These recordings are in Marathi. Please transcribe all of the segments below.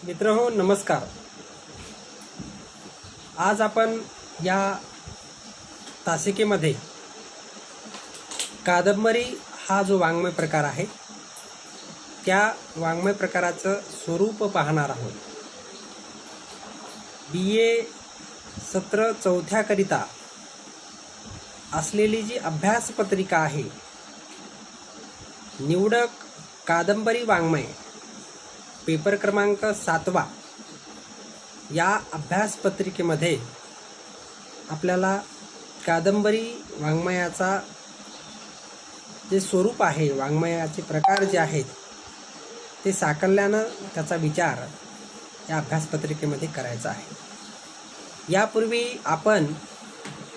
मित्रहो नमस्कार। आज आपण या तासिकेमध्ये कादंबरी हा जो वाङ्मय प्रकार आहे त्या वाङ्मय प्रकाराचं स्वरूप पाहणार आहोत। BA सत्र चौथ्याकरिता असलेली जी अभ्यास पत्रिका आहे निवडक कादंबरी वाङ्मय पेपर क्रमांक 7 या अभ्यास पत्रिकेमध्ये आपल्याला कादंबरी वाङ्मयाचा जे स्वरूप आहे, वाङ्मयाचे प्रकार जे आहेत ते साकल्यानं त्याचा विचार या अभ्यास पत्रिकेमध्ये करायचा आहे। यापूर्वी आपण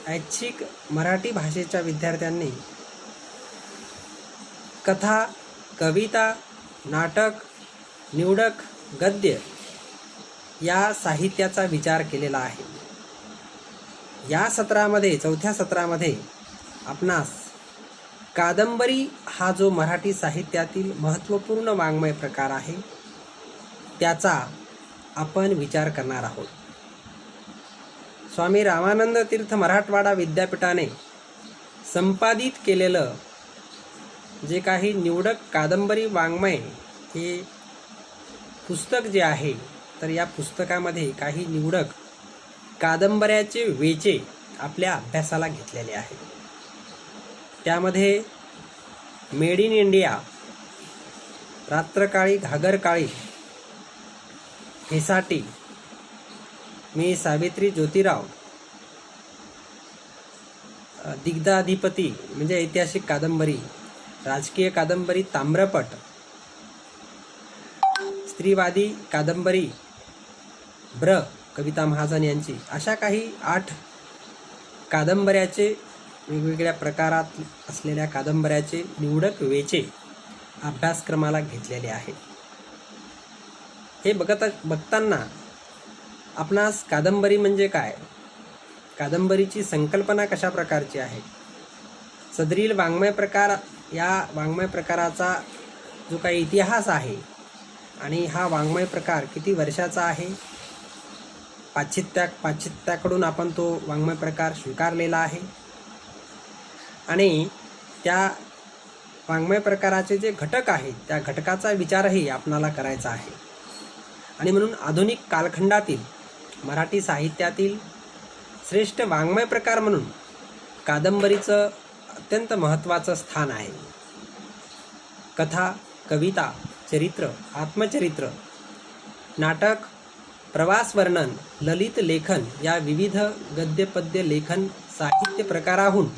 ऐच्छिक मराठी भाषेच्या विद्यार्थ्यांनी कथा, कविता, नाटक, निवडक, गद्य या साहित्याचा विचार केलेला आहे। या सत्रामध्ये, चौथ्या सत्रामध्ये आपणास कादंबरी हा जो मराठी साहित्यातील महत्त्वपूर्ण वाङ्मय प्रकार आहे त्याचा आपण विचार करणार आहोत। स्वामी रामानंद तीर्थ मराठवाडा विद्यापीठाने संपादित केलेलं जे काही निवडक कादंबरी वाङ्मय हे पुस्तक जे आहे, तर या पुस्तकामध्ये काही निवडक कादंबऱ्याचे वेचे आपल्या अभ्यासाला घेतलेले आहेत। त्यामध्ये मेड इन इंडिया, रात्रकाळी घागरकाळी, हेसाठी, मी सावित्री ज्योतिराव, दिग्धाधिपती म्हणजे ऐतिहासिक कादंबरी, राजकीय कादंबरी ताम्रपट, स्त्रीवादी कादंबरी ब्र कविता महाजन यांची, अशा काही 8 कादंबऱ्याचे वेगवेगळ्या प्रकारात असलेल्या कादंबऱ्याचे निवडक वेचे अभ्यासक्रमाला घेतलेले आहेत। हे बघताना आपणास कादंबरी म्हणजे काय, कादंबरीची संकल्पना कशा प्रकारची आहे, सदरील वाङ्मय प्रकार, या वाङ्मय प्रकाराचा जो काही इतिहास आहे आणि हा वाङ्मय प्रकार किती वर्षाचा आहे, पाश्चित्याकडून आपण तो वाङ्मय प्रकार स्वीकारलेला आहे आणि त्या वाङ्मय प्रकाराचे जे घटक आहेत त्या घटकाचा विचारही आपणाला करायचा आहे। आणि म्हणून आधुनिक कालखंडातील मराठी साहित्यातील श्रेष्ठ वाङ्मय प्रकार म्हणून कादंबरीचं अत्यंत महत्त्वाचं स्थान आहे। कथा, कविता, चरित्र, आत्मचरित्र, नाटक, प्रवास वर्णन, ललित लेखन या विविध गद्यपद्य लेखन साहित्य प्रकाराहून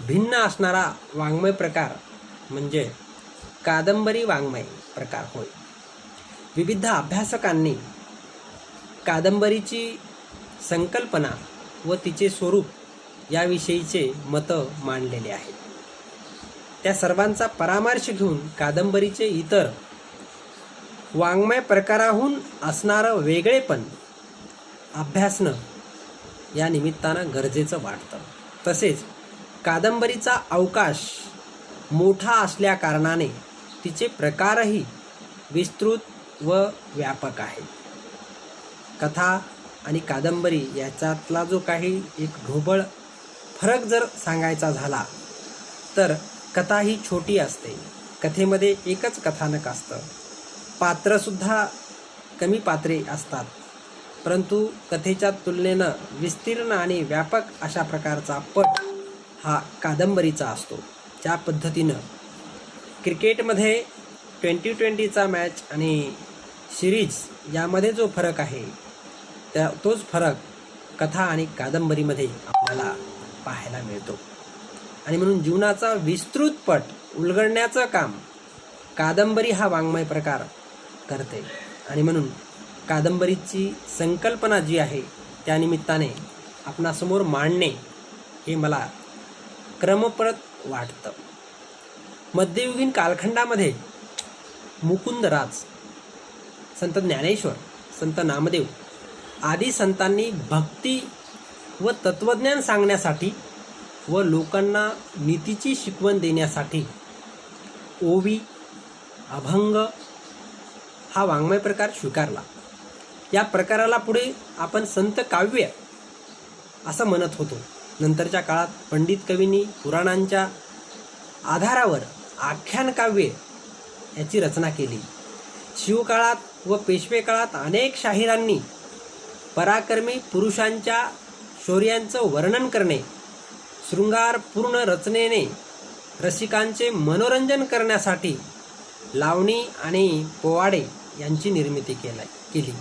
भिन्न असणारा वाङ्मय प्रकार म्हणजे कादंबरी वाङ्मय प्रकार होय। विविध अभ्यासकांनी कादंबरीची संकल्पना व तिचे स्वरूप याविषयीचे मतं मांडलेले आहेत। त्या सर्वांचा परामर्श घेऊन कादंबरीचे इतर वाङ्मय प्रकाराहून असणारं वेगळेपण अभ्यासणं या निमित्तानं गरजेचं वाटतं। तसेच कादंबरीचा अवकाश मोठा असल्या कारणाने तिचे प्रकारही विस्तृत व व्यापक आहेत। कथा आणि कादंबरी याच्यातला जो काही एक ढोबळ फरक जर सांगायचा झाला तर कथा ही छोटी असते, कथेमध्ये एकच कथानक असतं, पात्रसुद्धा कमी पात्रे असतात, परंतु कथेच्या तुलनेनं विस्तीर्ण आणि व्यापक अशा प्रकारचा पट हा कादंबरीचा असतो। त्या पद्धतीनं क्रिकेटमध्ये 20-20चा मॅच आणि सिरीज यामध्ये जो फरक आहे तोच फरक कथा आणि कादंबरीमध्ये आपल्याला पाहायला मिळतो। आणि म्हणून जीवनाचा विस्तृत पट उलगडण्याचं काम कादंबरी हा वाङ्मय प्रकार करते। आणि म्हणून कादंबरीची संकल्पना जी आहे त्यानिमित्ताने आपणासमोर मांडणे हे मला क्रमप्रद वाटतं। मध्ययुगीन कालखंडामध्ये मुकुंदराज, संत ज्ञानेश्वर, संत नामदेव आदी संतांनी भक्ती व तत्त्वज्ञान सांगण्यासाठी व लोकांना नीतीची शिकवण देण्यासाठी ओवी, अभंग, हा वाङ्मय प्रकार स्वीकारला. या प्रकाराला पुढे आपण संत काव्य असं म्हणत होतो. नंतरच्या काळात पंडित कवींनी पुराणांच्या आधारावर आख्यान काव्य याची रचना केली. शिवकाळात व पेशवे काळात अनेक शाहिरांनी पराक्रमी पुरुषांच्या शौर्यांचं वर्णन करणे, शृंगारपूर्ण रचनेने रसिकांचे मनोरंजन करण्यासाठी लावणी आणि पोवाडे यांची निर्मिती केली.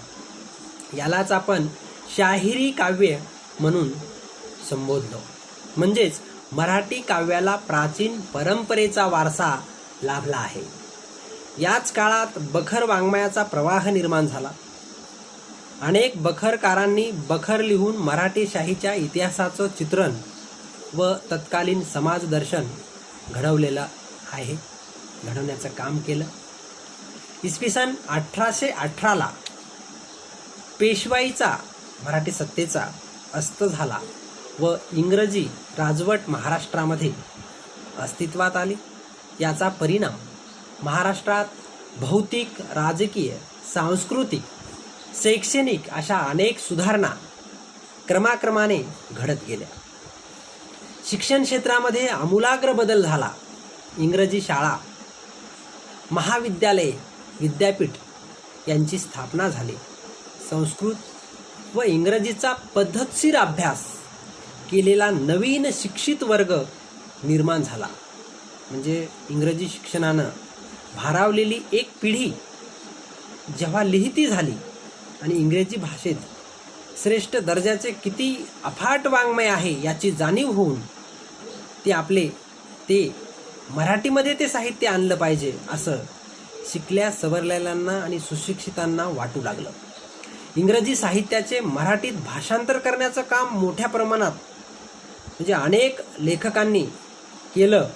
यालाच आपण शाहिरी काव्य म्हणून संबोधलो. म्हणजेच मराठी काव्याला प्राचीन परंपरेचा वारसा लाभला आहे. याच काळात बखर वाङ्मयाचा प्रवाह निर्माण झाला. अनेक बखरकारांनी बखर लिहून मराठी शाहीच्या इतिहासाचं चित्रण व तत्कालीन समाज दर्शन घडवलेलं आहे, घडवण्याचं काम केलं. इसवी सन 1818ला पेशवाईचा मराठी सत्तेचा अस्त झाला व इंग्रजी राजवट महाराष्ट्रामध्ये अस्तित्वात आली. याचा परिणाम महाराष्ट्रात भौतिक, राजकीय, सांस्कृतिक, शैक्षणिक अशा अनेक सुधारणा क्रमाक्रमाने घडत गेल्या. शिक्षण क्षेत्रामध्ये आमूलाग्र बदल झाला. इंग्रजी शाळा, महाविद्यालये, विद्यापीठ यांची स्थापना झाली. संस्कृत व इंग्रजीचा पद्धतशीर अभ्यास केलेला नवीन शिक्षित वर्ग निर्माण झाला. म्हणजे इंग्रजी शिक्षणानं भारावलेली एक पिढी जेव्हा लिहिती झाली आणि इंग्रजी भाषेत श्रेष्ठ दर्जाचे किती अफाट वाङ्मय आहे याची जाणीव होऊन ते मराठीमध्ये ते साहित्य आणलं पाहिजे असं शिकल्या सवरलेल्यांना आणि सुशिक्षितांना वाटू लागलं. इंग्रजी साहित्याचे मराठीत भाषांतर करण्याचं काम मोठ्या प्रमाणात म्हणजे अनेक लेखकांनी केलं.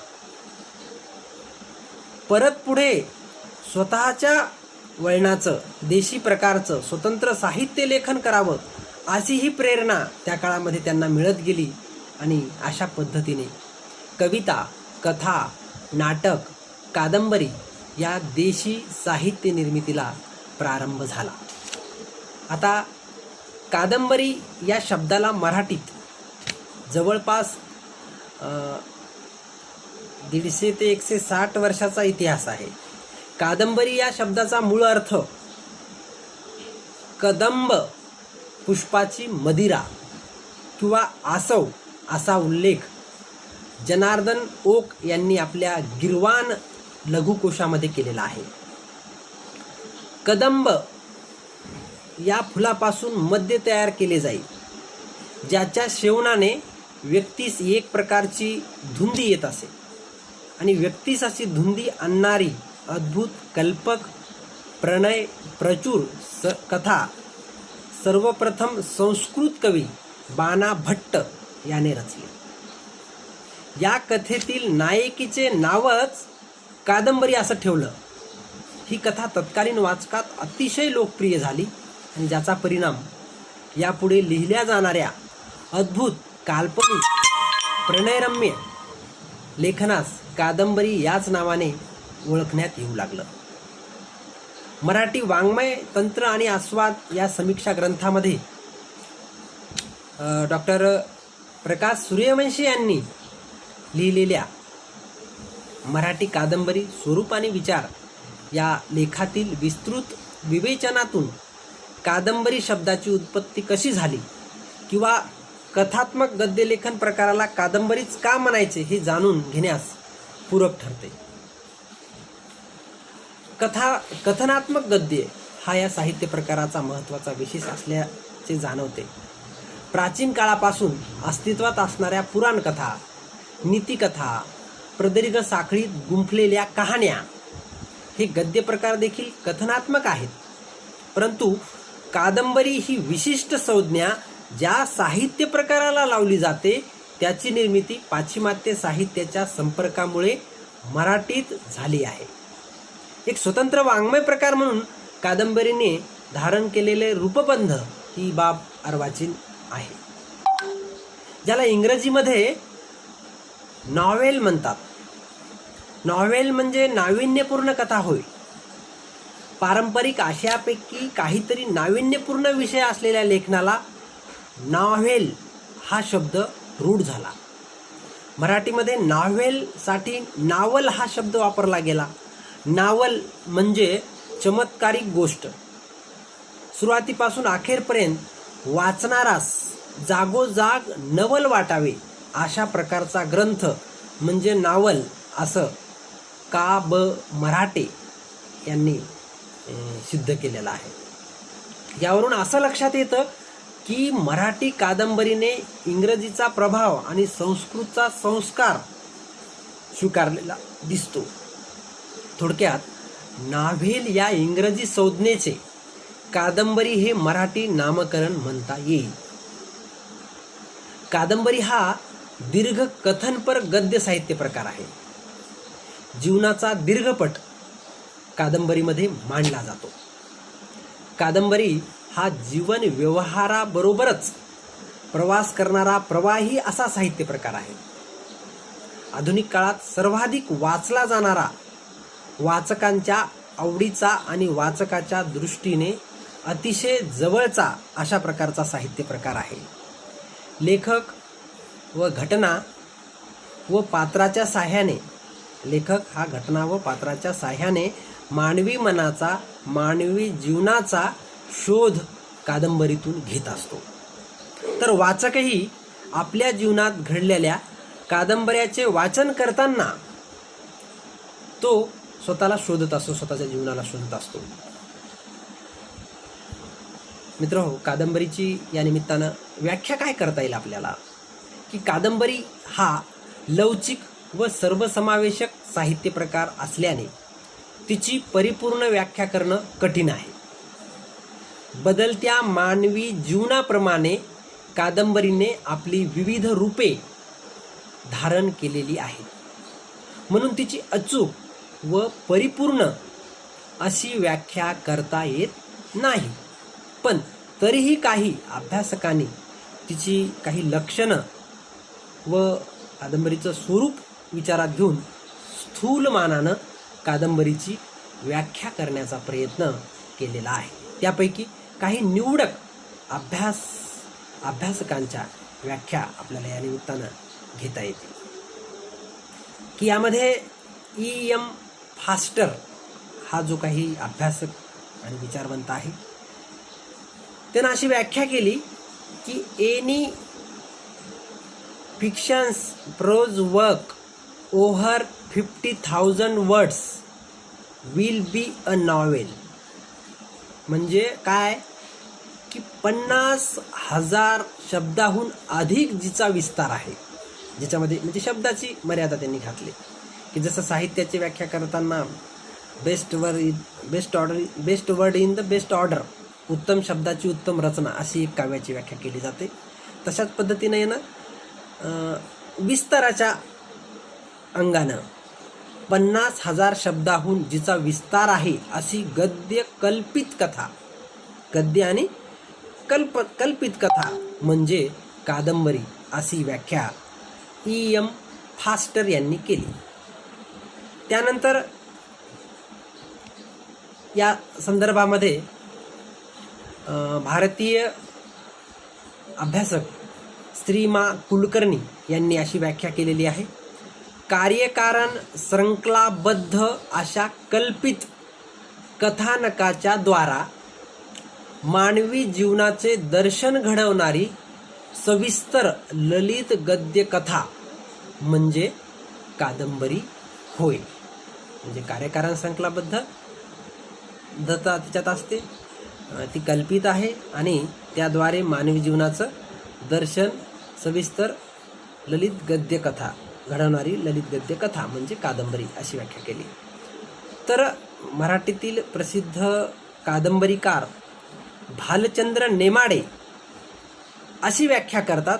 परत पुढे स्वतःच्या वळणाचं, देशी प्रकारचं स्वतंत्र साहित्य लेखन करावं अशी ही प्रेरणा त्या काळामध्ये त्यांना मिळत गेली आणि अशा पद्धतीने कविता, कथा, नाटक, कादंबरी या देशी साहित्य निर्मितीला प्रारंभ झाला. आता कादंबरी या शब्दाला मराठीत जवळपास 150 ते 160 वर्षाचा इतिहास आहे. कादंबरी या शब्दाचा मूळ अर्थ कदंब पुष्पाची मदिरा किंवा आसव असा उल्लेख जनार्दन ओक यांनी आपल्या गिरवान लघुकोशामध्ये केलेला आहे. कदंब या फुलापासून मद्य तयार केले जाईल, ज्याच्या सेवनाने व्यक्तीस एक प्रकारची धुंदी येत असे आणि व्यक्तीस अशी धुंदी आणणारी अद्भुत, कल्पक, प्रणय प्रचूर कथा सर्वप्रथम संस्कृत कवी बाणा भट्ट याने रचली. या कथेतील नायकीचे नावच कादंबरी असं ठेवलं. ही कथा तत्कालीन वाचकात अतिशय लोकप्रिय झाली आणि ज्याचा परिणाम यापुढे लिहिल्या जाणाऱ्या अद्भुत, काल्पनिक, प्रणयरम्य लेखनास कादंबरी याच नावाने ओळखण्यात येऊ लागलं. मराठी वाङ्मय तंत्र आणि आस्वाद या समीक्षा ग्रंथामध्ये डॉक्टर प्रकाश सूर्यवंशी यांनी लिहिलेल्या मराठी कादंबरी स्वरूप आणि विचार या लेखातील विस्तृत विवेचनातून कादंबरी शब्दाची उत्पत्ती कशी झाली किंवा कथात्मक गद्यलेखन प्रकाराला कादंबरीच का म्हणायचे हे जाणून घेण्यास पूरक ठरते. कथनात्मक गद्य हा या साहित्य प्रकाराचा महत्त्वाचा विशेष असल्याचे जाणवते. प्राचीन काळापासून अस्तित्वात असणाऱ्या पुराणकथा, नीतिकथा, प्रदीर्घ साखळीत गुंफलेल्या कहाण्या हे गद्य प्रकार देखील कथनात्मक आहेत. परंतु कादंबरी ही विशिष्ट संज्ञा ज्या साहित्य प्रकाराला लावली जाते त्याची निर्मिती पाश्चिमात्य साहित्याच्या संपर्कामुळे मराठीत झाली आहे. एक स्वतंत्र वाङ्मय प्रकार म्हणून कादंबरीने धारण केलेले रूपबंध ही बाब अर्वाचीन आहे, ज्याला इंग्रजीमध्ये नॉव्हेल म्हणतात. नॉव्हेल म्हणजे नाविन्यपूर्ण कथा होय. पारंपरिक आशयापैकी काहीतरी नाविन्यपूर्ण विषय असलेल्या लेखनाला नॉव्हेल हा शब्द रूढ झाला. मराठीमध्ये नॉव्हेलसाठी नावल हा शब्द वापरला गेला. नावल म्हणजे चमत्कारिक गोष्ट. सुरुवातीपासून अखेरपर्यंत वाचणारास जागोजाग नवल वाटावे अशा प्रकारचा ग्रंथ म्हणजे नावल असं का ब मराठे यांनी सिद्ध केलेलं आहे. यावरून असं लक्षात येतं की मराठी कादंबरीने इंग्रजीचा प्रभाव आणि संस्कृतचा संस्कार स्वीकारलेला दिसतो. थोडक्यात नॉव्हेल या इंग्रजी संज्ञेचे कादंबरी हे मराठी नामकरण म्हणता येईल. कादंबरी हा दीर्घ कथनपर गद्य साहित्य प्रकार आहे. जीवनाचा दीर्घपट कादंबरीमध्ये मांडला जातो. कादंबरी हा जीवन व्यवहाराबरोबरच प्रवास करणारा प्रवाही असा साहित्य प्रकार आहे. आधुनिक काळात सर्वाधिक वाचला जाणारा, वाचकांच्या आवडीचा आणि वाचकाच्या दृष्टीने अतिशय जवळचा अशा प्रकारचा साहित्य प्रकार आहे. लेखक व घटना व पात्राच्या साह्याने लेखक हा घटना व पात्राच्या साह्याने मानवी मनाचा, मानवी जीवनाचा शोध कादंबरीतून घेत असतो. तर वाचकही आपल्या जीवनात घडलेल्या कादंबऱ्याचे वाचन करताना तो स्वतःला शोधत असतो, स्वतःच्या जीवनाला शोधत असतो. मित्रहो, कादंबरीची या निमित्तानं व्याख्या काय करता येईल आपल्याला, की कादंबरी हा लवचिक व सर्वसमावेशक साहित्य प्रकार असल्याने तिची परिपूर्ण व्याख्या करणं कठीण आहे. बदलत्या मानवी जीवनाप्रमाणे कादंबरीने आपली विविध रूपे धारण केलेली आहेत. म्हणून तिची अचूक व परिपूर्ण अशी व्याख्या करता येत नाही. पण तरीही काही अभ्यासकांनी तिची काही लक्षणं व कादंबरीचं स्वरूप विचारात घेऊन स्थूलमानानं कादंबरीची व्याख्या करण्याचा प्रयत्न केलेला आहे. त्यापैकी काही निवडक अभ्यासकांच्या व्याख्या आपल्याला या निमित्तानं घेता येते. की यामध्ये E.M. फास्टर हा जो काही अभ्यासक आणि विचारवंत आहे त्यानं अशी व्याख्या केली की any fictions prose work over 50,000 words will be a novel. म्हणजे काय की 50,000 शब्दाहून अधिक जिचा विस्तार आहे, ज्याच्यामध्ये म्हणजे शब्दाची मर्यादा त्यांनी घातली. की जसं साहित्याची व्याख्या करताना best word in the best order, उत्तम शब्दाची उत्तम रचना अशी एक काव्याची व्याख्या केली जाते. तशाच पद्धतीने यानं विस्ताराच्या अंगानं 50,000 शब्दाहून जिचा विस्तार आहे अशी गद्य कल्पित कथा, गद्य आणि कल्पित कथा म्हणजे कादंबरी अशी व्याख्या E.M. फास्टर यांनी केली. त्यानंतर या संदर्भामध्ये भारतीय अभ्यासक श्रीमा कुलकर्णी यांनी अशी व्याख्या केलेली आहे. कार्यकारण श्रृंखलाबद्ध अशा कल्पित कथानकाच्या द्वारा मानवी जीवनाचे दर्शन घडवणारी सविस्तर ललित गद्य कथा म्हणजे कादंबरी होय. म्हणजे कार्यकारण श्रृंखलाबद्ध दत्ता तिच्यात असते, ती कल्पित आहे आणि त्याद्वारे मानवी जीवनाचं दर्शन सविस्तर ललित गद्य कथा घडवणारी ललित गद्य कथा म्हणजे कादंबरी अशी व्याख्या केली. तर मराठीतील प्रसिद्ध कादंबरीकार भालचंद्र नेमाडे अशी व्याख्या करतात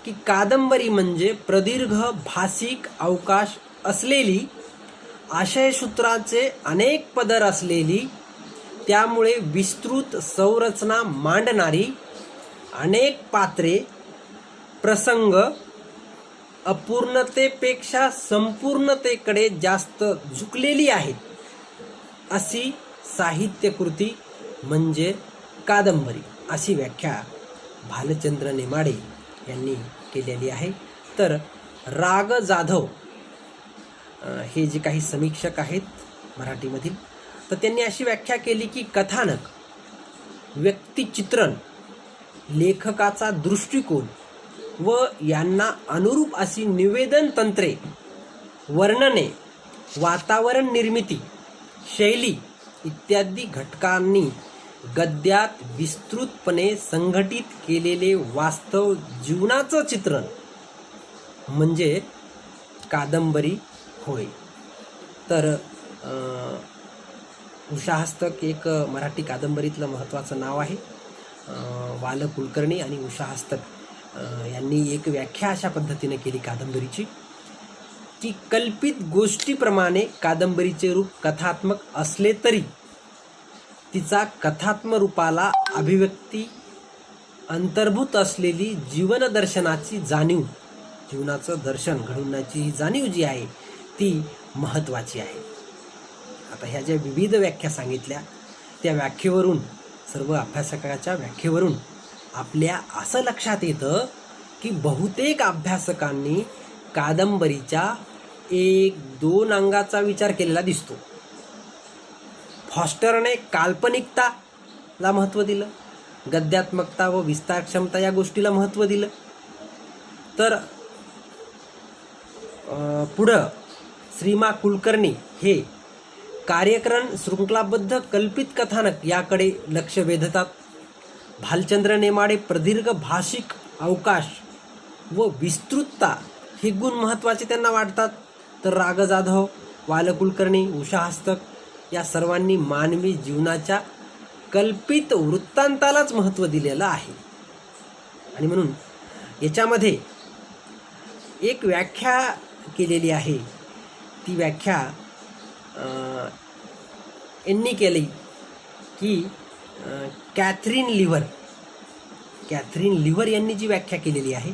की कादंबरी म्हणजे प्रदीर्घ भाषिक अवकाश असलेली, आशयसूत्राचे अनेक पदर असलेली, त्यामुळे विस्तृत संरचना मांडणारी, अनेक पात्रे, प्रसंग अपूर्णतेपेक्षा संपूर्णतेकडे जास्त झुकलेली आहेत अशी साहित्यकृती म्हणजे कादंबरी अशी व्याख्या भालचंद्र नेमाडे यांनी केलेली आहे. तर राग जाधव हे जे काही समीक्षक आहेत मराठीमधील, तर त्यांनी अशी व्याख्या केली की कथानक, व्यक्तिचित्रण, लेखकाचा दृष्टिकोन व यांना अनुरूप अशी निवेदन तंत्रे, वर्णने, वातावरण निर्मिती, शैली इत्यादी घटकांनी गद्यात विस्तृतपणे संघटित केलेले वास्तव जीवनाचं चित्रण म्हणजे कादंबरी होय. तर उषा हस्तक एक मराठी कादंबरीतलं महत्त्वाचं नाव आहे. वाल कुलकर्णी आणि उषा हस्तक यांनी एक व्याख्या अशा पद्धतीने केली कादंबरीची की कल्पित गोष्टीप्रमाणे कादंबरीचे रूप कथात्मक असले तरी तिचा कथात्मक रूपाला अभिव्यक्ती अंतर्भूत असलेली जीवनदर्शनाची जाणीव, जीवनाचं दर्शन घडवण्याची ही जाणीव जी आहे ती महत्त्वाची आहे. आता ह्या ज्या विविध व्याख्या सांगितल्या त्या व्याख्येवरून, सर्व अभ्यासकाच्या व्याख्येवरून आपल्या असं लक्षात येतं की बहुतेक अभ्यासकांनी कादंबरीच्या 1-2 अंगाचा विचार केलेला दिसतो. फॉस्टरने काल्पनिकताला महत्त्व दिलं, गद्यात्मकता व विस्तारक्षमता या गोष्टीला महत्त्व दिलं. तर पुढं श्रीमा कुलकर्णी हे कार्यक्रम शृंखलाबद्ध कल्पित कथानक याकडे लक्ष वेधतात. भालचंद्र नेमाडे प्रदीर्घ भाषिक अवकाश व विस्तृतता हे गुण महत्त्वाचे त्यांना वाटतात. तर राग जाधव, वाल कुलकर्णी, उषा हस्तक या सर्वांनी मानवी जीवनाच्या कल्पित वृत्तांतालाच महत्त्व दिलेलं आहे. आणि म्हणून याच्यामध्ये एक व्याख्या केलेली आहे. ती व्याख्या यांनी केली की कॅथरीन लिव्हर यांनी जी व्याख्या केलेली आहे,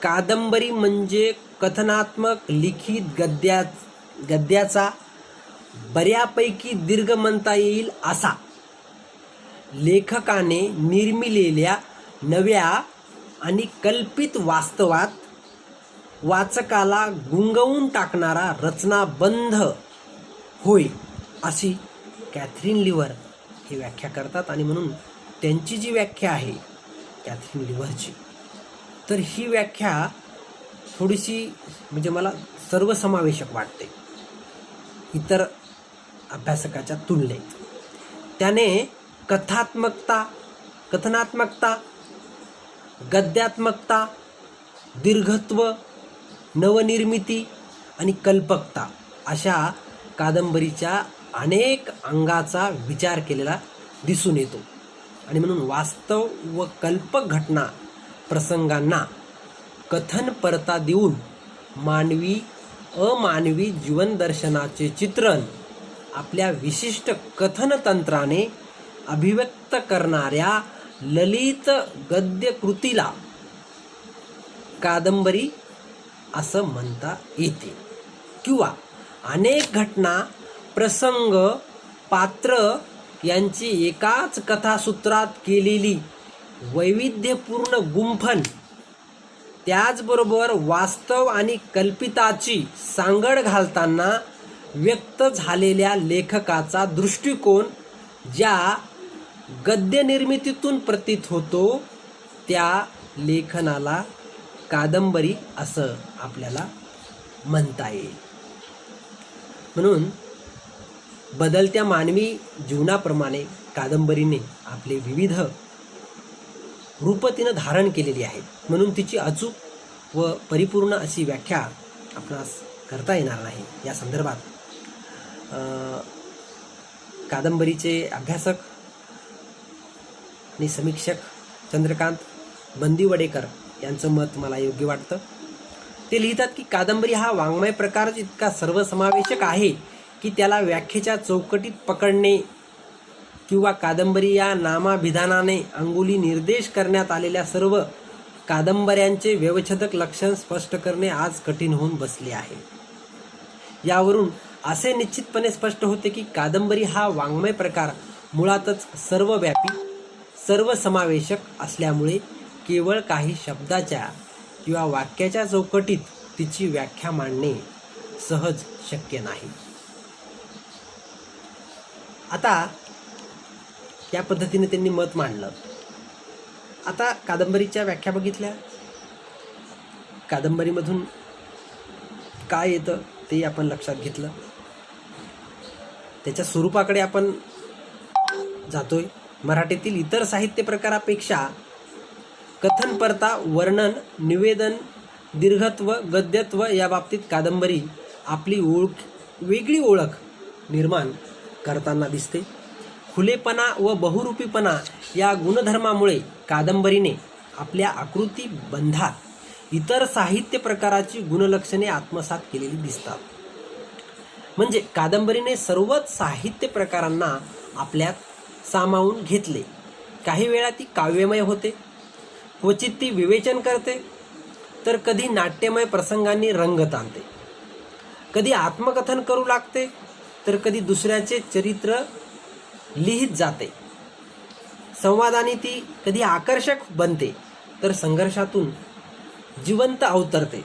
कादंबरी म्हणजे कथनात्मक लिखित गद्याचा बऱ्यापैकी दीर्घ म्हणता येईल असा लेखकाने निर्मिलेल्या नव्या आणि कल्पित वास्तवात वाचकाला गुंगवून टाकणारा रचनाबंध होय अशी कॅथरीन लिव्हर ही व्याख्या करतात. आणि म्हणून त्यांची जी व्याख्या आहे कॅथरीन लिव्हरची, तर ही व्याख्या थोडीशी म्हणजे मला सर्वसमावेशक वाटते इतर अभ्यासकाच्या तुलनेत. त्याने कथनात्मकता, गद्यात्मकता, दीर्घत्व, नवनिर्मिती आणि कल्पकता अशा कादंबरीच्या अनेक अंगाचा विचार केलेला दिसून येतो. आणि म्हणून वास्तव व कल्पक घटना प्रसंगांना कथनपरता देऊन मानवी अमानवी जीवनदर्शनाचे चित्रण आपल्या विशिष्ट कथनतंत्राने अभिव्यक्त करणाऱ्या ललित गद्यकृतीला कादंबरी असं म्हणता येते. किंवा अनेक घटना, प्रसंग, पात्र यांची एकाच कथासूत्रात केलेली वैविध्यपूर्ण गुंफण, त्याचबरोबर वास्तव आणि कल्पिताची सांगड घालताना व्यक्त झालेल्या लेखकाचा दृष्टिकोन ज्या गद्यनिर्मितीतून प्रतीत होतो त्या लेखनाला कादंबरी असं आपल्याला म्हणता येईल. म्हणून बदलत्या मानवी जीवनाप्रमाणे कादंबरीने आपले विविध रूप तिनं धारण केलेली आहे. म्हणून तिची अचूक व परिपूर्ण अशी व्याख्या आपणास करता येणार नाही. या संदर्भात कादंबरीचे अभ्यासक आणि समीक्षक चंद्रकांत बंदिवडेकर यांचं मत मला योग्य वाटतं. ते लिहितात की कादंबरी हा वाङ्मय प्रकारच इतका सर्वसमावेशक आहे की त्याला व्याख्येच्या चौकटीत पकडणे किंवा कादंबरी या नामाभिधानाने अंगुली निर्देश करण्यात आलेल्या सर्व कादंबऱ्यांचे व्यवच्छेदक लक्षण स्पष्ट करणे आज कठीण होऊन बसले आहे. यावरून असे निश्चितपणे स्पष्ट होते की कादंबरी हा वाङ्मय प्रकार मुळातच सर्वव्यापी सर्वसमावेशक असल्यामुळे केवळ काही शब्दाच्या किंवा वाक्याच्या चौकटीत तिची व्याख्या मांडणे सहज शक्य नाही. आता या पद्धतीने त्यांनी मत मांडलं. आता कादंबरीच्या व्याख्या बघितल्या. कादंबरीमधून काय येतं ते आपण लक्षात घेतलं. त्याच्या स्वरूपाकडे आपण जातोय. मराठीतील इतर साहित्य प्रकारापेक्षा कथनपर्ता, वर्णन, निवेदन, दीर्घत्व, गद्यत्व या बाबतीत कादंबरी आपली वेगळी ओळख निर्माण करताना दिसते. खुलेपणा व बहुरूपीपणा या गुणधर्मामुळे कादंबरीने आपल्या आकृतीबंधात इतर साहित्य प्रकाराची गुणलक्षणे आत्मसात केलेली दिसतात. म्हणजे कादंबरीने सर्वच साहित्य प्रकारांना आपल्यात सामावून घेतले. काही वेळा ती काव्यमय होते, क्वचित ती विवेचन करते, तर कधी नाट्यमय प्रसंगांनी रंगत आणते, कधी आत्मकथन करू लागते, तर कधी दुसऱ्याचे चरित्र लिहित जाते. संवादाने ती कधी आकर्षक बनते, तर संघर्षातून जिवंत अवतरते.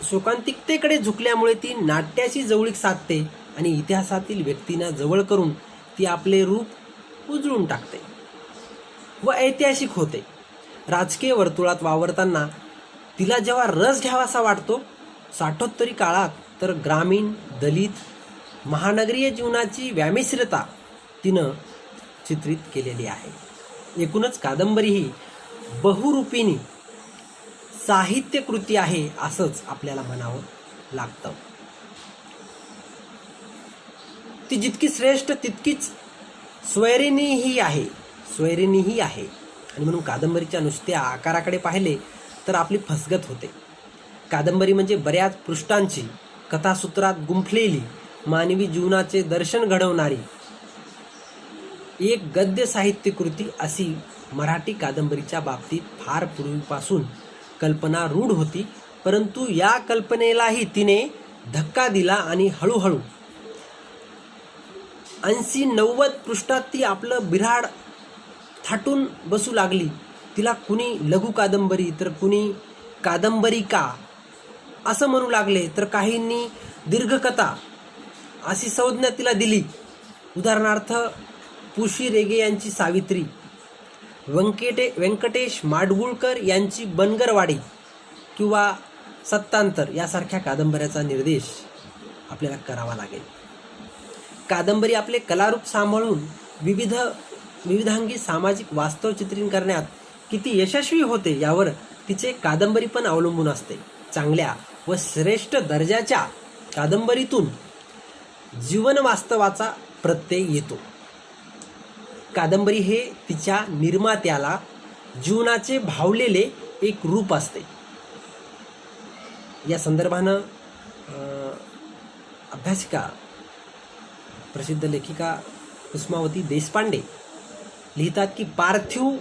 शोकांतिकतेकडे झुकल्यामुळे ती नाट्याशी जवळीक साधते आणि इतिहासातील व्यक्तींना जवळ करून ती आपले रूप उजळून टाकते व ऐतिहासिक होते. राजकीय वर्तुळात वावरताना तिला जेव्हा रस घ्यावासा वाटतो, साठोत्तरी काळात तर ग्रामीण, दलित, महानगरीय जीवनाची व्यामिश्रता तिनं चित्रित केलेली आहे. एकूणच कादंबरी ही बहुरूपिणी साहित्यकृती आहे असंच आपल्याला म्हणावं लागतं. ती जितकी श्रेष्ठ तितकीच स्वैरिणीही आहे आणि म्हणून कादंबरीच्या नुसत्या आकाराकडे पाहिले तर आपली फसगत होते. कादंबरी म्हणजे बऱ्याच पृष्ठांची कथासूत्रात गुंफलेली मानवी जीवनाचे दर्शन घडवणारी एक गद्य साहित्यकृती अशी मराठी कादंबरीच्या बाबतीत फार पूर्वीपासून कल्पना रूढ होती. परंतु या कल्पनेलाही तिने धक्का दिला आणि हळूहळू 80-90 पृष्ठात ती आपलं बिऱ्हाड थाटून बसू लागली. तिला कुणी लघु कादंबरी तर कुणी कादंबरिका असं म्हणू लागले, तर काहींनी दीर्घकथा अशी संज्ञा तिला दिली. उदाहरणार्थ पु. शी. रेगे यांची सावित्री, व्यंकटेश माडगुळकर यांची बनगरवाडी किंवा सत्तांतर यासारख्या कादंबऱ्याचा निर्देश आपल्याला करावा लागेल. कादंबरी आपले कलारूप सांभाळून विविधांगी सामाजिक वास्तव चित्रण करण्यात किती यशस्वी होते यावर तिचे कादंबरी पण अवलंबून असते. चांगल्या व श्रेष्ठ दर्जाच्या कादंबरीतून जीवन वास्तवाचा प्रत्यय येतो. कादंबरी हे तिच्या निर्मात्याला जीवनाचे भावलेले एक रूप असते. या संदर्भानं अभ्यासिका प्रसिद्ध लेखिका कुसुमावती देशपांडे लिहितात की पार्थिव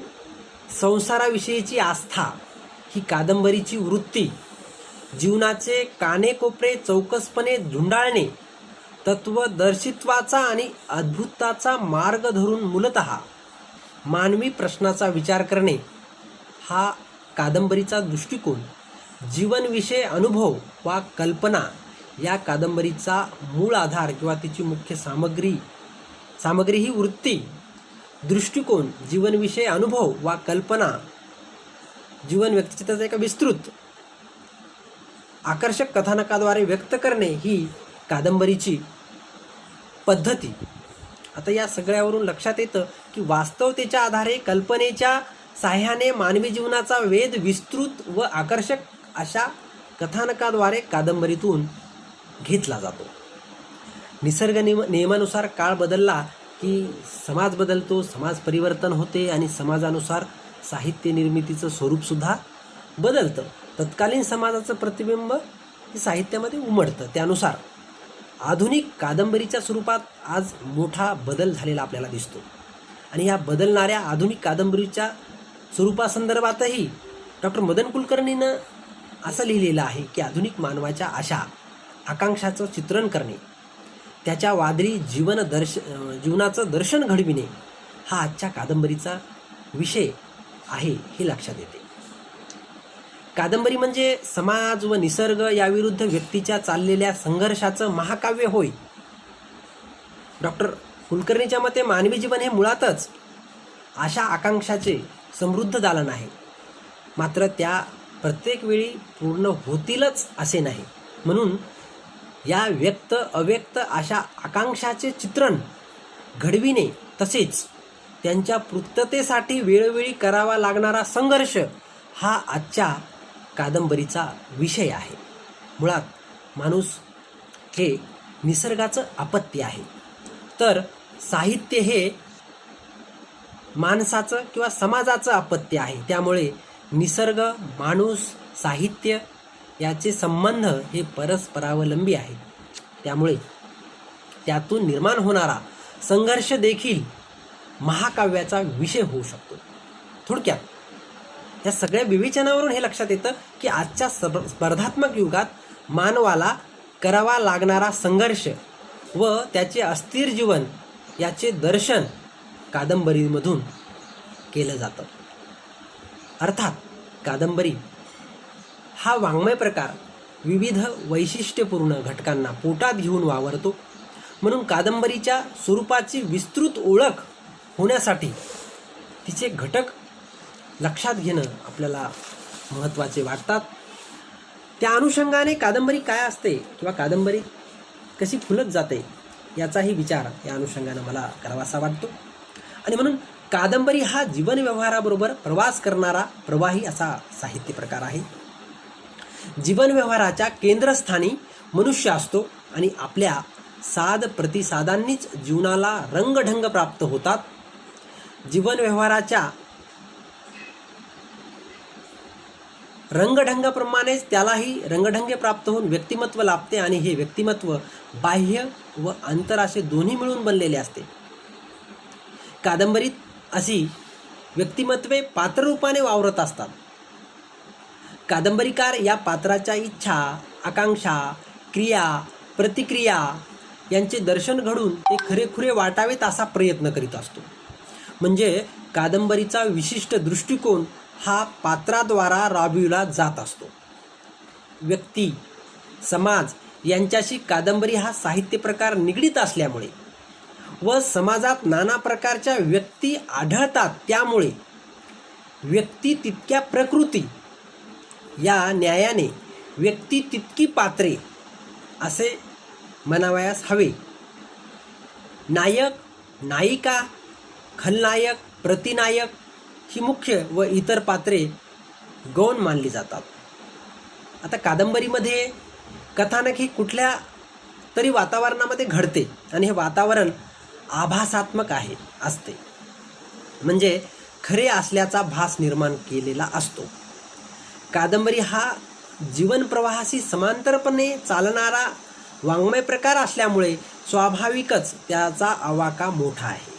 संसाराविषयीची आस्था ही कादंबरीची वृत्ती, जीवनाचे कानेकोपरे चौकसपणे झुंडाळणे, तत्वदर्शित्वाचा आणि अद्भुताचा मार्ग धरून मूलतः मानवी प्रश्नाचा विचार करणे हा कादंबरीचा दृष्टिकोन, जीवनविषय अनुभव वा कल्पना या कादंबरीचा मूळ आधार किंवा तिची मुख्य सामग्री ही वृत्ती, दृष्टिकोन, जीवनविषय अनुभव वा कल्पना, जीवन व्यक्तिचित्राचा एका विस्तृत आकर्षक कथानकाद्वारे व्यक्त करणे ही कादंबरीची पद्धती. आता या सगळ्यावरून लक्षात येतं की वास्तवतेच्या आधारे कल्पनेच्या साह्याने मानवी जीवनाचा वेध विस्तृत व आकर्षक अशा कथानकाद्वारे कादंबरीतून घेतला जातो. निसर्ग नियमानुसार काळ बदलला की समाज बदलतो, समाज परिवर्तन होते आणि समाजानुसार साहित्य निर्मितीचं स्वरूपसुद्धा बदलतं. तत्कालीन समाजाचं प्रतिबिंब हे साहित्यामध्ये उमटतं. त्यानुसार आधुनिक कादंबरीच्या स्वरूपात आज मोठा बदल झालेला आपल्याला दिसतो. आणि या बदलणाऱ्या आधुनिक कादंबरीच्या स्वरूपासंदर्भातही डॉक्टर मदन कुलकर्णीनं असं लिहिलेलं आहे की आधुनिक मानवाच्या आशा आकांक्षाचं चित्रण करणे, त्याच्या वादळी जीवनाचं दर्शन घडविणे हा आजच्या कादंबरीचा विषय आहे हे लक्षात येते. कादंबरी म्हणजे समाज व निसर्ग याविरुद्ध व्यक्तीच्या चाललेल्या संघर्षाचं महाकाव्य होय. डॉक्टर कुलकर्णीच्या मते मानवी जीवन हे मुळातच आशा आकांक्षाचे समृद्ध दालन आहे. मात्र त्या प्रत्येक वेळी पूर्ण होतीलच असे नाही. म्हणून या व्यक्त अव्यक्त आशा आकांक्षाचे चित्रण घडविणे तसेच त्यांच्या पूर्ततेसाठी वेळोवेळी करावा लागणारा संघर्ष हा आजच्या कादंबरीचा विषय आहे. मुळात माणूस हे निसर्गाचं अपत्य आहे, तर साहित्य हे माणसाचं किंवा समाजाचं अपत्य आहे. त्यामुळे निसर्ग, माणूस, साहित्य याचे संबंध हे परस्परावलंबी आहेत. त्यामुळे त्यातून निर्माण होणारा संघर्ष देखील महाकाव्याचा विषय होऊ शकतो. थोडक्यात या सगळ्या विवेचनावरून हे लक्षात येतं की आजच्या स्पर्धात्मक युगात मानवाला करावा लागणारा संघर्ष व त्याचे अस्थिर जीवन याचे दर्शन कादंबरीमधून केलं जातं. अर्थात कादंबरी हा वाङ्मय प्रकार विविध वैशिष्ट्यपूर्ण घटकांना पोटात घेऊन वावरतो. म्हणून कादंबरीच्या स्वरूपाची विस्तृत ओळख होण्यासाठी तिचे घटक लक्षात घेणं आपल्याला महत्त्वाचे वाटतात. त्या अनुषंगाने कादंबरी काय असते किंवा कादंबरी कशी फुलत जाते याचाही विचार या अनुषंगाने मला करावासा वाटतो. आणि म्हणून कादंबरी हा जीवन व्यवहाराबरोबर प्रवास करणारा प्रवाही असा साहित्य प्रकार आहे. जीवन व्यवहाराच्या केंद्रस्थानी मनुष्य असतो आणि आपल्या साध प्रतिसादांनीच जीवनाला रंगढंग प्राप्त होतात. जीवन व्यवहाराच्या रंगढंगाप्रमाणेच त्यालाही रंगढंगे प्राप्त होऊन व्यक्तिमत्व लाभते आणि हे व्यक्तिमत्व बाह्य व अंतर असे दोन्ही मिळून बनलेले असते. कादंबरीत अशी व्यक्तिमत्वे पात्ररूपाने वावरत असतात. कादंबरीकार या पात्राच्या इच्छा, आकांक्षा, क्रिया, प्रतिक्रिया यांचे दर्शन घडून ते खरेखुरे वाटावेत असा प्रयत्न करीत असतो. म्हणजे कादंबरीचा विशिष्ट दृष्टिकोन हा पात्राद्वारा राबविला जात असतो. व्यक्ती, समाज यांच्याशी कादंबरी हा साहित्य प्रकार निगडीत असल्यामुळे व समाजात नाना प्रकारच्या व्यक्ती आढळतात, त्यामुळे व्यक्ती तितक्या प्रकृती या न्यायाने व्यक्ती तितकी पात्रे असे म्हणावयास हवे. नायक, नायिका, खलनायक, प्रतिनायक ही मुख्य व इतर पात्रे गौण मानली जातात. आता कादंबरीमध्ये कथानक ही कुठल्या तरी वातावरणामध्ये घडते आणि हे वातावरण आभासात्मक असते, म्हणजे खरे असल्याचा भास निर्माण केलेला असतो. कादंबरी हा जीवनप्रवाहाशी समांतरपणे चालणारा वाङ्मय प्रकार असल्यामुळे स्वाभाविकच त्याचा आवाका मोठा आहे.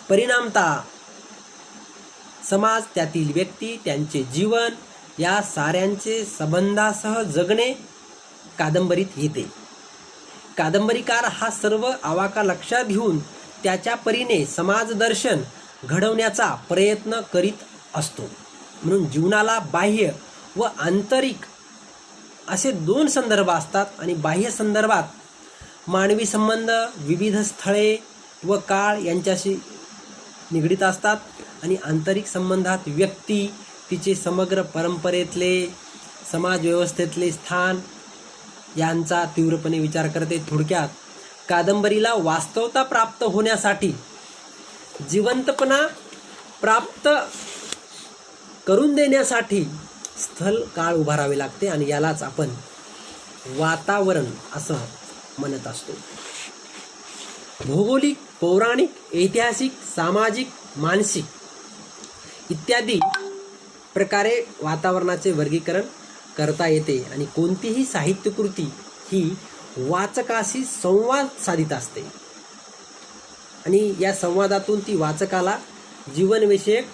परिणामतः समाज, त्यातील व्यक्ती, त्यांचे जीवन या साऱ्यांचे संबंधासह जगणे कादंबरीत येते. कादंबरीकार हा सर्व आवाका लक्षात घेऊन त्याच्या परीने समाजदर्शन घडवण्याचा प्रयत्न करीत असतो. म्हणून जीवनाला बाह्य व आंतरिक असे दोन संदर्भ असतात आणि बाह्य संदर्भात मानवी संबंध, विविध स्थळे व काळ यांच्याशी निगडीत असतात आणि आंतरिक संबंधात व्यक्ती, तिचे समग्र परंपरेतले, समाजव्यवस्थेतले स्थान यांचा तीव्रपणे विचार करते. थोडक्यात कादंबरीला वास्तवता प्राप्त होण्यासाठी जिवंतपणा प्राप्त करून देण्यासाठी स्थल काळ उभारावे लागते आणि यालाच आपण वातावरण असं म्हणत असतो. भौगोलिक, पौराणिक, ऐतिहासिक, सामाजिक, मानसिक इत्यादी प्रकारे वातावरणाचे वर्गीकरण करता येते आणि कोणतीही साहित्यकृती ही वाचकाशी संवाद साधित असते आणि या संवादातून ती वाचकाला जीवनविषयक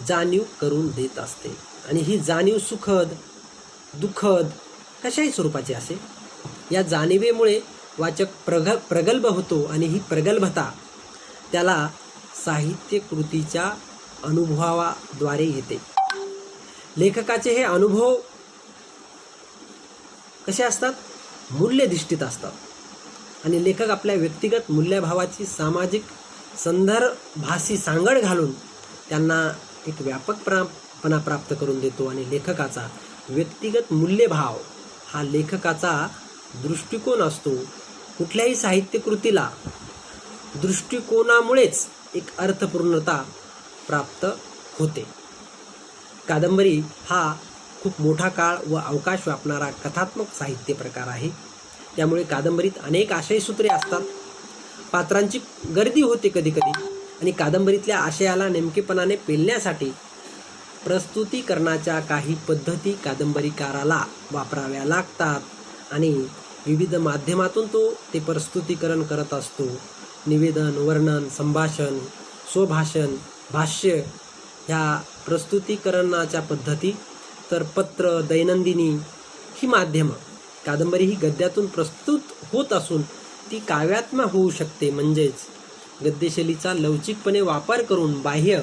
जाणीव करून देत असते आणि ही जाणीव सुखद, दुःखद कशाही स्वरूपाची असे या जाणीवेमुळे वाचक प्रगल्भ होतो आणि ही प्रगल्भता त्याला साहित्य कृतीच्या अनुभवाद्वारे येते. लेखकाचे हे अनुभव कसे असतात? मूल्यधिष्ठित असतात आणि लेखक आपल्या व्यक्तिगत मूल्यभावाची सामाजिक संदर्भाशी सांगड घालून त्यांना एक व्यापकपणा प्राप्त करून देतो. आणि लेखकाचा व्यक्तिगत मूल्यभाव हा लेखकाचा दृष्टिकोन असतो. कुठल्याही साहित्यकृतीला दृष्टिकोनामुळेच एक अर्थपूर्णता प्राप्त होते. कादंबरी हा खूप मोठा काळ व अवकाश व्यापणारा कथात्मक साहित्य प्रकार आहे. त्यामुळे कादंबरीत अनेक आशयसूत्रे असतात. पात्रांची गर्दी होते कधीकधी आणि कादंबरीतल्या आशयाला नेमकेपणाने पेलण्यासाठी प्रस्तुतीकरणाच्या काही पद्धती कादंबरीकाराला वापराव्या लागतात आणि विविध माध्यमातून तो ते प्रस्तुतीकरण करत असतो. निवेदन, वर्णन, संभाषण, स्वभाषण, भाष्य ह्या प्रस्तुतीकरणाच्या पद्धती, तर पत्र, दैनंदिनी ही माध्यमं. कादंबरी ही गद्यातून प्रस्तुत होत असून ती काव्यात्मक होऊ शकते. म्हणजेच गद्यशैलीचा लवचिकपणे वापर करून बाह्य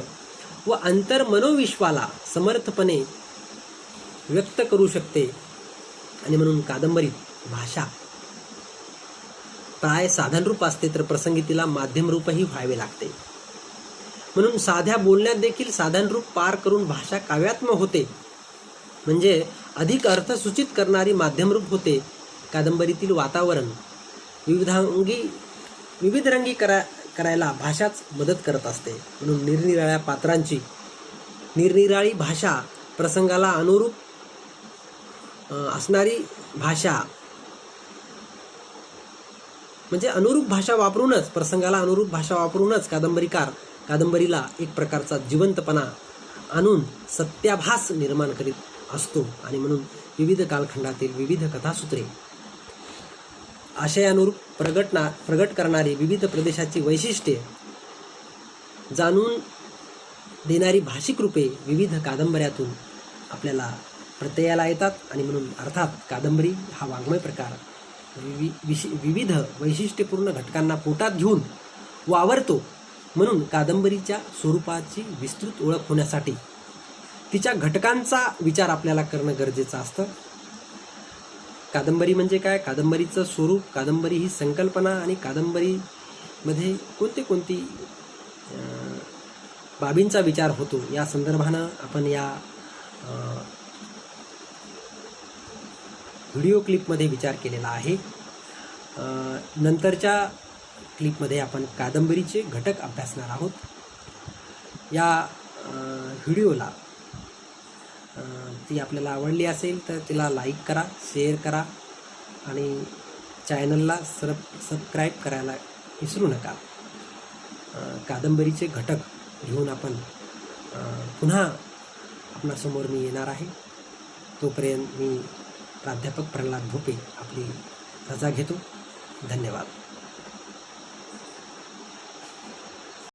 व अंतर मनोविश्वाला समर्थपणे व्यक्त करू शकते. आणि म्हणून कादंबरीत भाषा प्राय साधनरूप असते, तर प्रसंगी तिला माध्यमरूपही व्हावे लागते. म्हणून साध्या बोलण्यात देखील साधनरूप पार करून भाषा काव्यात्मक होते, म्हणजे अधिक अर्थ सूचित करणारी माध्यमरूप होते. कादंबरीतील वातावरण विविधरंगी करायला भाषाच मदत करत असते. म्हणून निरनिराळ्या पात्रांची निरनिराळी भाषा, प्रसंगाला अनुरूप असणारी भाषा, म्हणजे अनुरूप भाषा वापरूनच, प्रसंगाला अनुरूप भाषा वापरूनच कादंबरीकार कादंबरीला एक प्रकारचा जिवंतपणा आणून सत्याभास निर्माण करीत असतो. आणि म्हणून विविध कालखंडातील विविध कथासूत्रे, आशयानुरूप प्रगट करणारी विविध प्रदेशाची वैशिष्ट्ये जाणून देणारी भाषिक रूपे विविध कादंबऱ्यातून आपल्याला प्रत्ययाला येतात. आणि म्हणून अर्थात कादंबरी हा वाङ्मय प्रकार विविध वैशिष्ट्यपूर्ण घटकांना पोटात घेऊन वावरतो. म्हणून कादंबरीच्या स्वरूपाची विस्तृत ओळख होण्यासाठी तिच्या घटकांचा विचार आपल्याला करणं गरजेचं असतं. कादंबरी म्हणजे काय? कादंबरीचं स्वरूप, कादंबरी ही संकल्पना आणि कादंबरीमध्ये कोणती बाबींचा विचार होतो या संदर्भानं आपण या व्हिडिओ क्लिपमध्ये विचार केलेला आहे. नंतरच्या क्लिपमध्ये आपण कादंबरीचे घटक अभ्यासणार आहोत. या व्हिडिओला ती आपल्याला आवडली असेल तर तिला लाईक करा, शेअर करा आणि चॅनलला सबस्क्राईब करायला विसरू नका. कादंबरीचे घटक घेऊन आपण पुन्हा आपणासमोर मी येणार आहे. तोपर्यंत मी प्राध्यापक प्रल्हाद भोपे आपली रजा घेतो. धन्यवाद.